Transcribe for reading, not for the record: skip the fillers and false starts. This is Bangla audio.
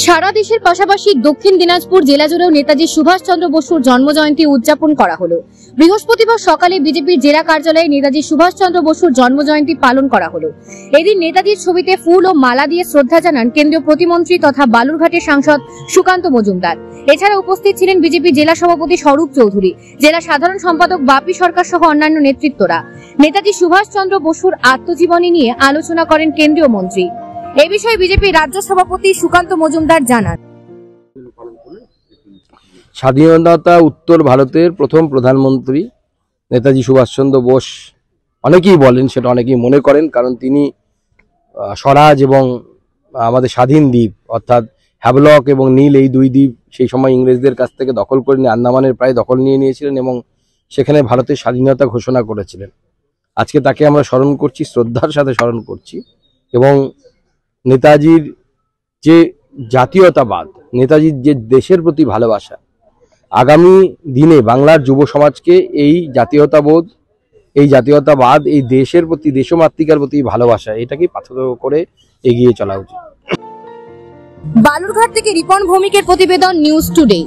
সারা দেশের পাশাপাশি দক্ষিণ দিনাজপুর জেলা জুড়েও নেতাজি সুভাষচন্দ্র বসুর জন্মজয়ন্তী উদযাপন করা হলো। বৃহস্পতিবার সকালে বিজেপির জেলা কার্যালয়ে নেতাজি সুভাষচন্দ্র বসুর জন্মজয়ন্তী পালন করা হলো। এদিন নেতাজির ছবিতে ফুল ও মালা দিয়ে শ্রদ্ধা জানান কেন্দ্রীয় প্রতিমন্ত্রী তথা বালুরঘাটের সাংসদ সুকান্ত মজুমদার। এছাড়া উপস্থিত ছিলেন বিজেপি জেলা সভাপতি স্বরূপ চৌধুরী, জেলা সাধারণ সম্পাদক বাপি সরকার সহ অন্যান্য নেতৃত্বরা। নেতাজি সুভাষচন্দ্র বসুর আত্মজীবনী নিয়ে আলোচনা করেন কেন্দ্রীয় মন্ত্রী। এই বিষয়ে বিজেপি রাজ্য সভাপতি সুকান্ত মজুমদার জানান, স্বাধীনতা উত্তর ভারতের প্রথম প্রধানমন্ত্রী নেতাজি সুভাষচন্দ্র বোস, অনেকেই বলেন, সেটা অনেকেই মনে করেন, কারণ তিনি স্বরাজ এবং আমাদের স্বাধীন দ্বীপ অর্থাৎ হ্যাভলক এবং নীল, এই দুই দ্বীপ সেই সময় ইংরেজদের কাছ থেকে দখল করে নিয়ে আন্দামানের প্রায় দখল নিয়ে নিয়েছিলেন এবং সেখানে ভারতের স্বাধীনতা ঘোষণা করেছিলেন। আজকে তাকে আমরা স্মরণ করছি, শ্রদ্ধার সাথে স্মরণ করছি। এবং নেতাজির যে জাতীয়তাবাদ, নেতাজির যে দেশের প্রতি ভালোবাসা, আগামী দিনে বাংলার যুব সমাজকে এই জাতীয়তাবোধ, এই জাতীয়তাবাদ, এই দেশের প্রতি, দেশমাতৃকার প্রতি ভালোবাসা, এটাকেই পাথর করে এগিয়ে চলা উচিত। বালুরঘাট থেকে রিপন ভৌমিকের প্রতিবেদন, নিউজ টুডে।